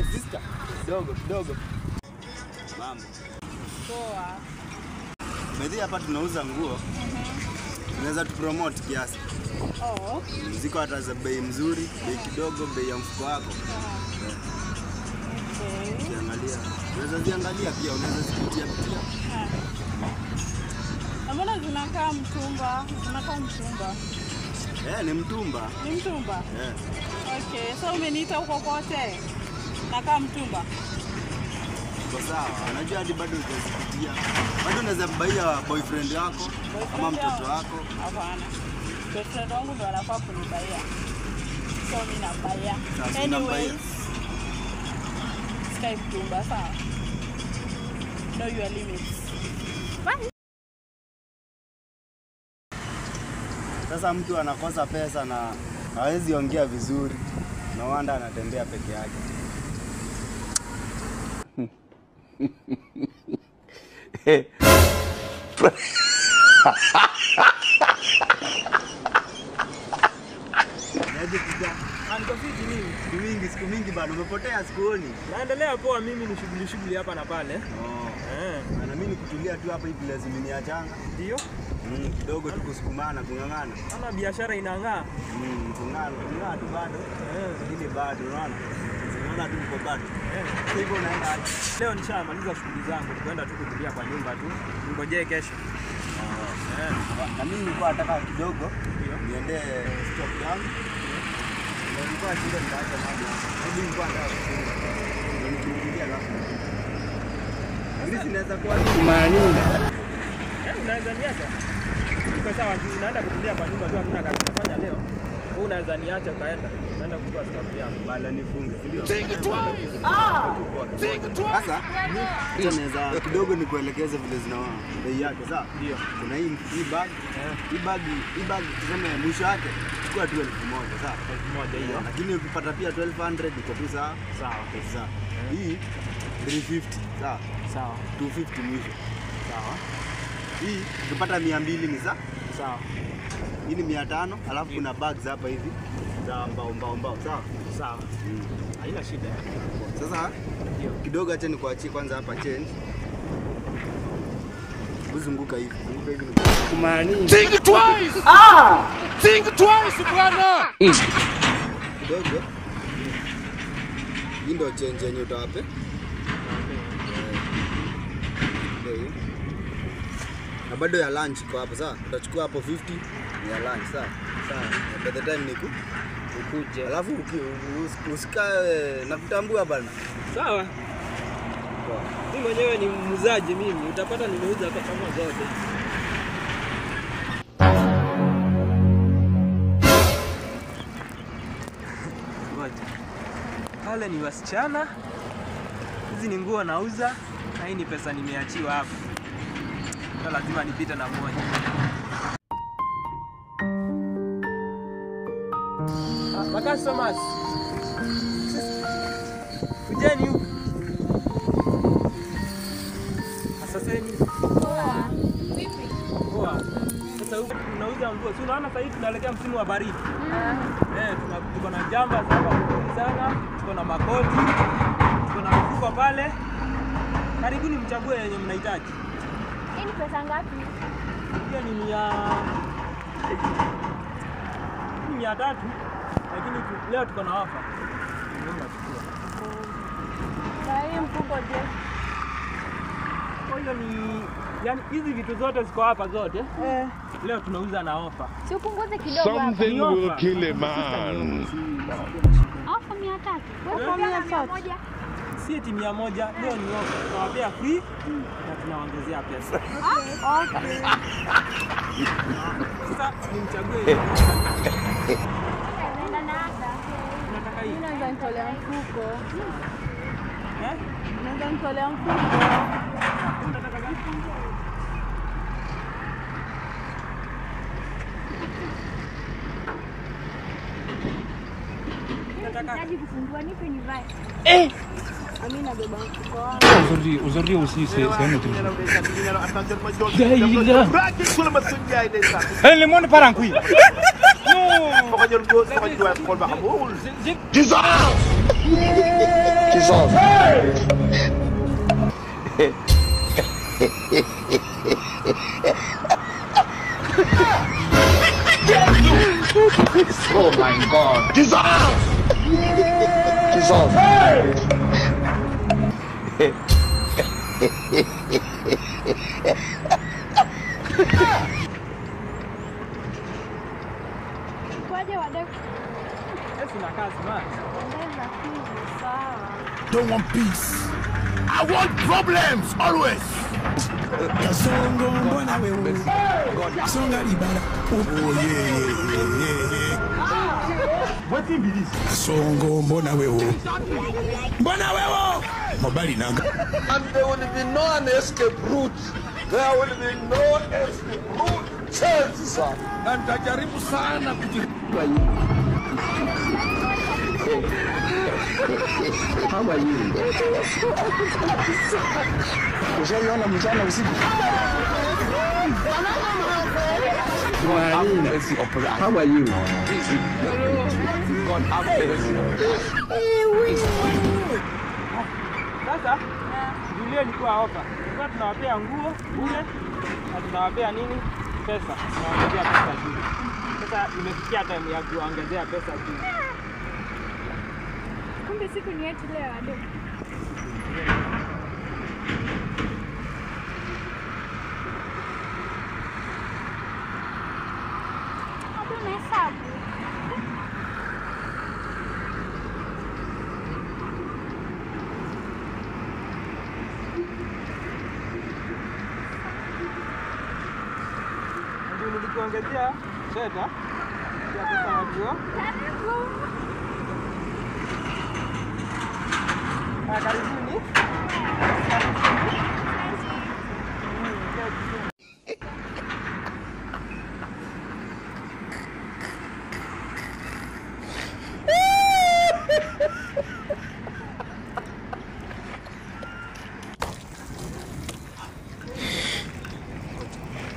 sister. Kidogo. Mambo. Poa. Baadhi hapa tunauza nguo. Tunaweza tupromote kiasi. Oh. Ziko hata za bei mzuri, bei kidogo, bei ya mfuko wako. Okay. Ukiangalia. Unaweza ziangalia pia, unaweza zipitia. Mbona zinakaa mtumba? Ni mtumba. Ni mtumba? Okay, so umeniita huko kote? Nakaa mtumba? Kwa sawa, unajua hadi bado utazipitia. Bado unaweza kubaia boyfriend wako ama mtoto wako. Hapana. Boyfriend wangu ndo anafaa kunibaia. So mimi nabaia. Anyway. Sky mtumba, sawa? Know your limits. Bye. Sasa mtu anakosa pesa na hawezi ongea vizuri. Na wanda anatembea peke yake. Siku mingi bado umepotea sikuoni. Naendelea poa, mimi ni shughuli hapa na pale. Na mimi nikutulia tu hapa hivi lazima niachanga. Ndio? Kidogo tu kusukumana, kungangana. Ana biashara inang'aa. Kungangana tu bado. Lakini bado unaona. Unaona tu uko bado. Hivyo unaenda aje? Leo nishamaliza shughuli zangu, tukaenda tu kutulia kwa nyumba tu. Ngojee kesho. Na mimi nilikuwa nataka kidogo niende stock yangu. Nilikuwa shida nitaacha mambo. Mimi nilikuwa nataka nikiingia hapo. Ngisi naweza kuwa Manini. Unaweza niacha? Kwa sawa, unaenda kutulia kwa nyumba tu, hakuna kazi kufanya leo. Wewe unaweza niacha ukaenda. Naenda kuchukua stock yangu. Bala nifunge, ndio. Sasa naweza kidogo nikuelekeze vile zinawa bei yake, sawa? Ndio. Kuna hii bag. Hii bag tuseme mwisho yake chukua tu 1000, sawa? 1000 hiyo. Lakini ukipata pia 1200 iko tu sawa? Sawa. Hii 350, sawa? Sawa. 250 mwisho. Sawa. Hii ukipata 200 ni sawa? Sawa. Hii ni 500, alafu kuna bags hapa hivi za mbao, sawa? Sawa. Haina shida. Sasa kidogo acha nikuachie kwanza hapa change. Uzunguka hivi. Kumanini? Think twice! Think twice, bwana! Kidogo. Hii ndio change yenye utawape. Na bado ya lunch kwa hapo, sawa? Utachukua hapo 50 ya lunch, sawa? Sawa. By the time ukuje. Alafu usikae na kutambua bana. Sawa. Mimi mwenyewe ni muuzaji mimi, utapata nimeuza hapa kama zote. Ngoja. Wale ni wasichana. Hizi ni nguo nauza, na hii ni pesa nimeachiwa hapa. Sasa lazima nipite na moja. Customers. Kujeni huku. Asaseni. Poa. Vipi? Poa. Sasa huku tunauza nguo. Si unaona sasa hivi tunaelekea msimu wa baridi. Tuko na jamba sana, tuko na makoti, tuko na mfuko pale. Karibuni mchague yenye mnahitaji. Hii ni pesa ngapi? Hiyo ni 300, lakini leo tuko na ofa. Na hii mfuko je? Kwa hiyo ni yani hizi vitu zote ziko hapa zote. Leo tunauza na ofa. Si upunguze kidogo hapa. Something will kill a man. Ofa 300. Ofa 100. Si eti 100, leo ni ofa. Tunawapea free na tunawaongezea pesa. Okay. Sasa nimchague. Naenda na ada. Nataka hii. Naweza nitolea mfuko. Eh? Naweza nitolea mfuko. Unataka gani? Nataka kufungua nipe nivae. Mimi nabeba mfuko wangu. Aujourd'hui aussi c'est un autre jour. Le monde part en couille. Non. Oh my God. Jesus! Jesus! Kwaje wadau? Sasa nakaa smart. Nenda hivi sawa. Don't want peace. I want problems always. Kasongo mbona wewe songa libala oh yeah. What thing is this? Kasongo mbona wewe mobali nanga And there will be no escape route. There will be no escape route. Chances are. Na nitajaribu sana kujifunza hii. How are you? ushaona mchana usiku How are you? God have mercy. Sasa Julia ilikuwa hapa. Sasa tunawapea nguo bure na tunawapea nini? Pesa. Tunawaongezea pesa juu. Sasa imefikia time ya kuongezea pesa juu. Kumbe siku ni yetu leo wadau. Hapo na hesabu. Ndio nilikuongezea sweta ya pesa ya nguo. Karibu. Karibuni.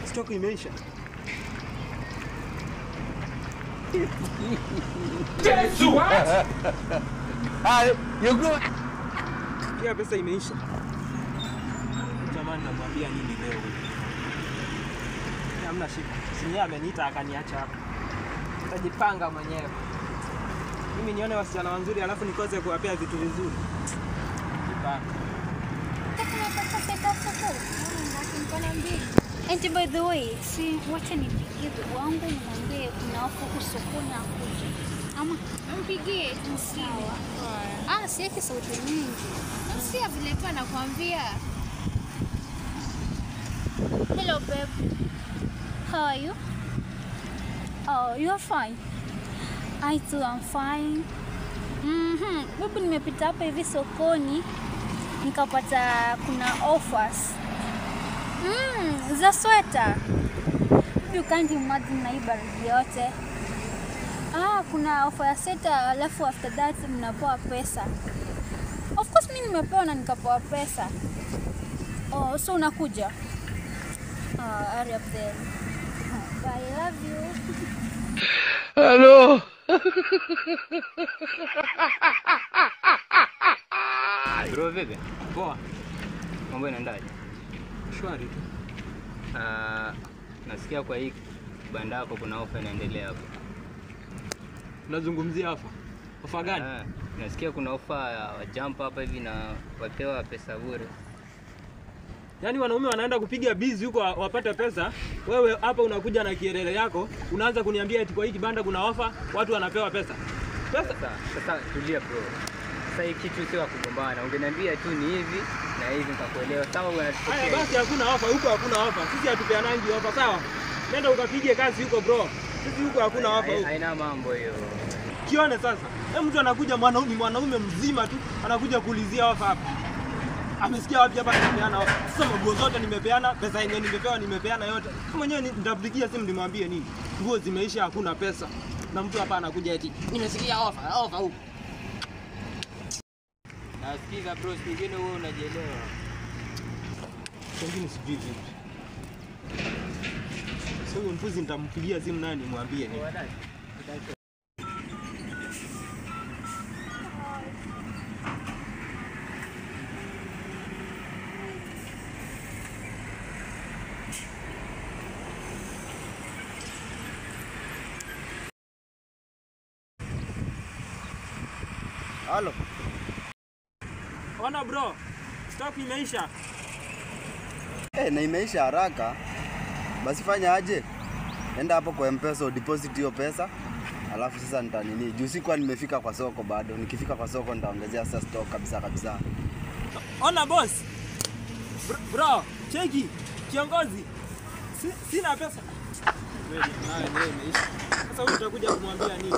Stock imeisha. You go. Kia pesa imeisha. Jamani namwambia nini leo? Hamna shida. Sinia ameniita akaniacha hapa. Nitajipanga mwenyewe. Mimi nione wasichana wazuri alafu nikose kuwapea vitu vizuri. Jipanga. And by the way, si wacha nipigie ndugu wangu nimwambie kuna ofa huko sokoni akuje. Ama mpigie sawa. Ah, si yake sauti nyingi. Si vile tu anakuambia. Hello babe. How are you? Oh, you are fine. I too am fine. Babe, nimepita hapa hivi sokoni nikapata kuna offers. Za sweta. You can't imagine na hii baridi yote. Kuna offer ya sweta alafu after that mnapewa pesa. Of course mimi nimepewa na nikapewa pesa. Oh, so unakuja? Hurry up then. Bye, I love you. Hello. Bro, vipi? Poa. Mambo yanaendaje? Shwari tu. Nasikia kwa hii banda yako kuna ofa inaendelea hapo. Unazungumzia ofa? Ofa gani? Nasikia kuna ofa ya jump hapa hivi na wapewa pesa bure. Yaani wanaume wanaenda kupiga busy huko wapate pesa, wewe hapa unakuja na kielele yako, unaanza kuniambia eti kwa hii kibanda kuna ofa, watu wanapewa pesa. Sasa tulia bro. Sasa hii kitu sio ya kugombana. Ungeniambia tu ni hivi na hivi nitakuelewa. Sawa bwana. Haya basi hakuna ofa huko, hakuna ofa. Sisi hatupeanangi ofa, sawa? Nenda ukapige kazi huko bro. Sisi huko hakuna ofa huko. Haina mambo hiyo. Kione sasa. Mtu anakuja mwanaume mzima tu anakuja kuulizia ofa hapa. Amesikia wapi hapa nimepeana ofa? Sasa nguo zote nimepeana, pesa yenyewe nimepewa nimepeana yote. Mwenyewe nitapigia simu nimwambie nini? Nguo zimeisha hakuna pesa. Na mtu hapa anakuja eti nimesikia ofa huko. Nasikiza bro, nyingine wewe unajielewa. Pengine sijui vipi. Sasa huyo mpuzi nitampigia simu naye nimwambie nini? Halo. Ona bro, stock imeisha. Na imeisha haraka. Basi fanya aje? Enda hapo kwa M-Pesa deposit hiyo pesa. Alafu sasa nitanini. Juu sikuwa nimefika kwa soko bado. Nikifika kwa soko nitaongezea sasa stock kabisa. Ona boss. Bro, cheki. Kiongozi. Sina pesa. Sasa wewe utakuja kumwambia nini?